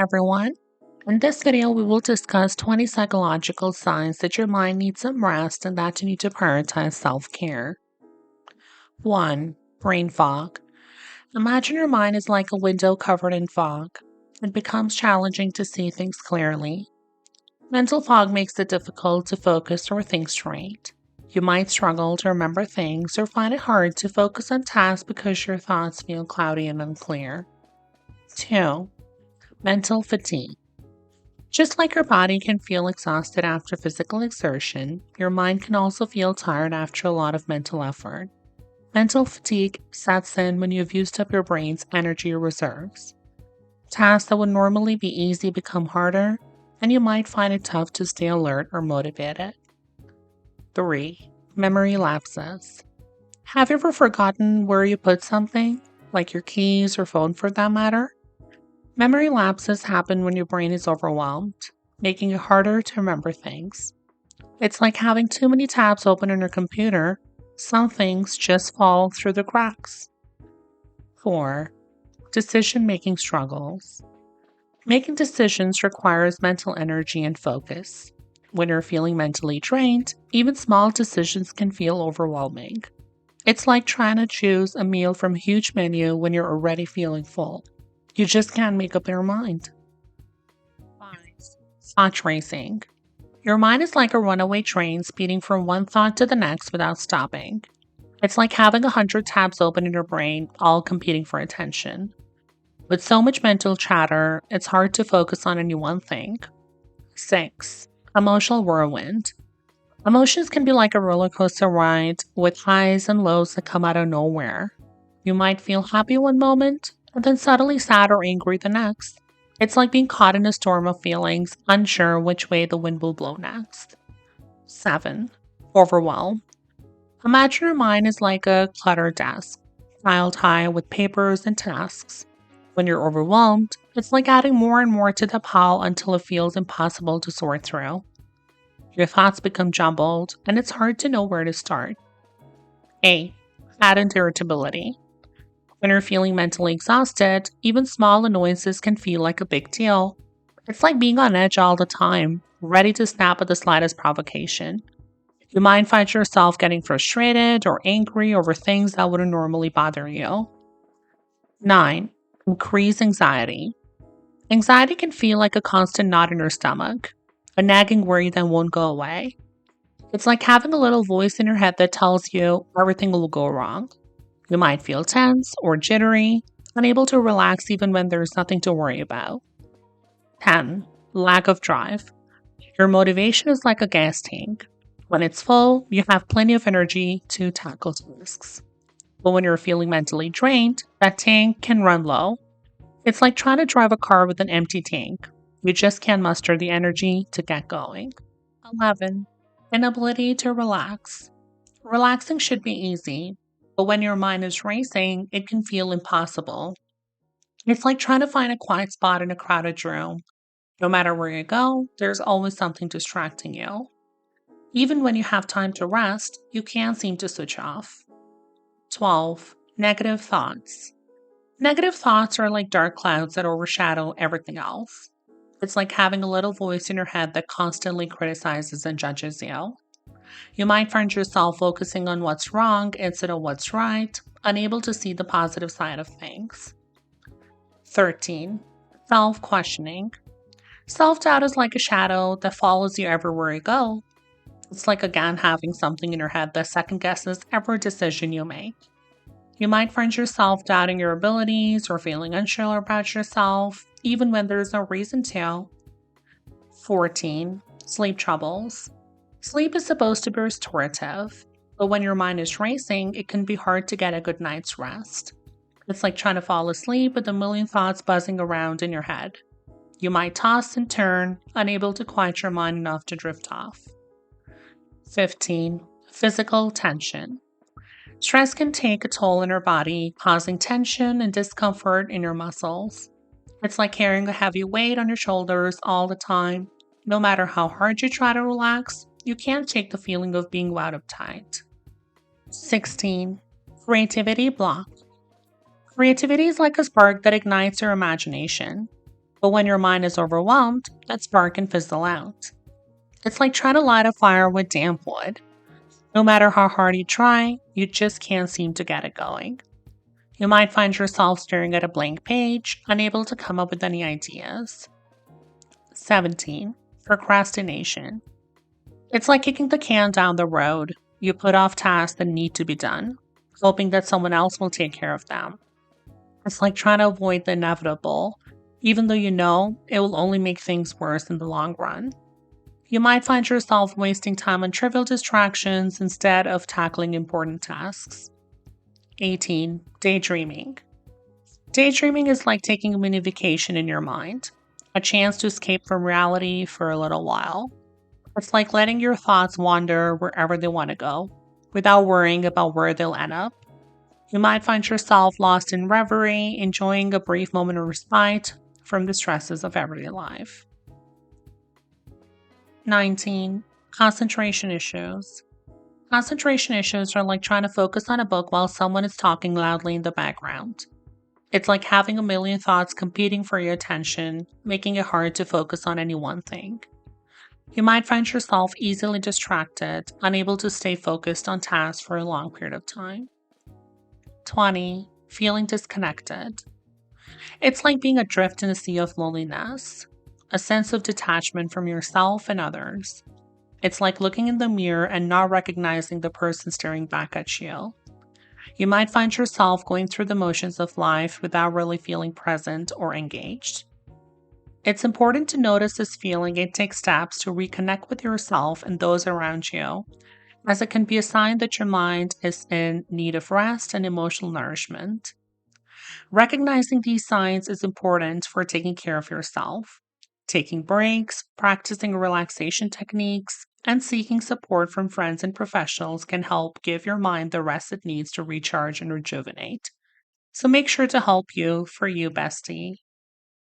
everyone. In this video, we will discuss 20 psychological signs that your mind needs some rest and that you need to prioritize self care. 1. Brain fog. Imagine your mind is like a window covered in fog. It becomes challenging to see things clearly. Mental fog makes it difficult to focus or think straight. You might struggle to remember things or find it hard to focus on tasks because your thoughts feel cloudy and unclear. 2. Mental fatigue. Just like your body can feel exhausted after physical exertion, your mind can also feel tired after a lot of mental effort. Mental fatigue sets in when you've used up your brain's energy reserves. Tasks that would normally be easy become harder, and you might find it tough to stay alert or motivated. 3. Memory lapses. Have you ever forgotten where you put something, like your keys or phone for that matter? Memory lapses happen when your brain is overwhelmed, making it harder to remember things. It's like having too many tabs open on your computer. Some things just fall through the cracks. 4. Decision-making struggles. Making decisions requires mental energy and focus. When you're feeling mentally drained, even small decisions can feel overwhelming. It's like trying to choose a meal from a huge menu when you're already feeling full. You just can't make up your mind. 5. Thought racing. Your mind is like a runaway train speeding from one thought to the next without stopping. It's like having 100 tabs open in your brain, all competing for attention. With so much mental chatter, it's hard to focus on any one thing. 6. Emotional whirlwind. Emotions can be like a roller coaster ride with highs and lows that come out of nowhere. You might feel happy one moment, and then suddenly sad or angry the next. It's like being caught in a storm of feelings, unsure which way the wind will blow next. 7. Overwhelm. Imagine your mind is like a cluttered desk, piled high with papers and tasks. When you're overwhelmed, it's like adding more and more to the pile until it feels impossible to sort through. Your thoughts become jumbled, and it's hard to know where to start. 8. Heightened irritability. When you're feeling mentally exhausted, even small annoyances can feel like a big deal. It's like being on edge all the time, ready to snap at the slightest provocation. You might find yourself getting frustrated or angry over things that wouldn't normally bother you. 9. Increased anxiety. Anxiety can feel like a constant knot in your stomach, a nagging worry that won't go away. It's like having a little voice in your head that tells you everything will go wrong. You might feel tense or jittery, unable to relax even when there's nothing to worry about. 10. Lack of drive. Your motivation is like a gas tank. When it's full, you have plenty of energy to tackle tasks. But when you're feeling mentally drained, that tank can run low. It's like trying to drive a car with an empty tank. You just can't muster the energy to get going. 11. Inability to relax. Relaxing should be easy, but when your mind is racing, it can feel impossible. It's like trying to find a quiet spot in a crowded room. No matter where you go, there's always something distracting you. Even when you have time to rest, you can't seem to switch off. 12. Negative thoughts. Negative thoughts are like dark clouds that overshadow everything else. It's like having a little voice in your head that constantly criticizes and judges you. You might find yourself focusing on what's wrong instead of what's right, unable to see the positive side of things. 13. Self-questioning. Self-doubt is like a shadow that follows you everywhere you go. It's like again having something in your head that second-guesses every decision you make. You might find yourself doubting your abilities or feeling unsure about yourself, even when there's no reason to. 14. Sleep troubles. Sleep is supposed to be restorative, but when your mind is racing, it can be hard to get a good night's rest. It's like trying to fall asleep with a million thoughts buzzing around in your head. You might toss and turn, unable to quiet your mind enough to drift off. 15. Physical tension. Stress can take a toll on your body, causing tension and discomfort in your muscles. It's like carrying a heavy weight on your shoulders all the time. No matter how hard you try to relax, you can't shake the feeling of being wound up tight. 16. Creativity block. Creativity is like a spark that ignites your imagination. But when your mind is overwhelmed, that spark can fizzle out. It's like trying to light a fire with damp wood. No matter how hard you try, you just can't seem to get it going. You might find yourself staring at a blank page, unable to come up with any ideas. 17. Procrastination. It's like kicking the can down the road. You put off tasks that need to be done, hoping that someone else will take care of them. It's like trying to avoid the inevitable, even though you know it will only make things worse in the long run. You might find yourself wasting time on trivial distractions instead of tackling important tasks. 18. Daydreaming. Daydreaming is like taking a mini vacation in your mind, a chance to escape from reality for a little while. It's like letting your thoughts wander wherever they want to go, without worrying about where they'll end up. You might find yourself lost in reverie, enjoying a brief moment of respite from the stresses of everyday life. 19. Concentration issues. Concentration issues are like trying to focus on a book while someone is talking loudly in the background. It's like having a million thoughts competing for your attention, making it hard to focus on any one thing. You might find yourself easily distracted, unable to stay focused on tasks for a long period of time. 20. Feeling disconnected. It's like being adrift in a sea of loneliness, a sense of detachment from yourself and others. It's like looking in the mirror and not recognizing the person staring back at you. You might find yourself going through the motions of life without really feeling present or engaged. It's important to notice this feeling and take steps to reconnect with yourself and those around you, as it can be a sign that your mind is in need of rest and emotional nourishment. Recognizing these signs is important for taking care of yourself. Taking breaks, practicing relaxation techniques, and seeking support from friends and professionals can help give your mind the rest it needs to recharge and rejuvenate. So make sure to help you for you, bestie.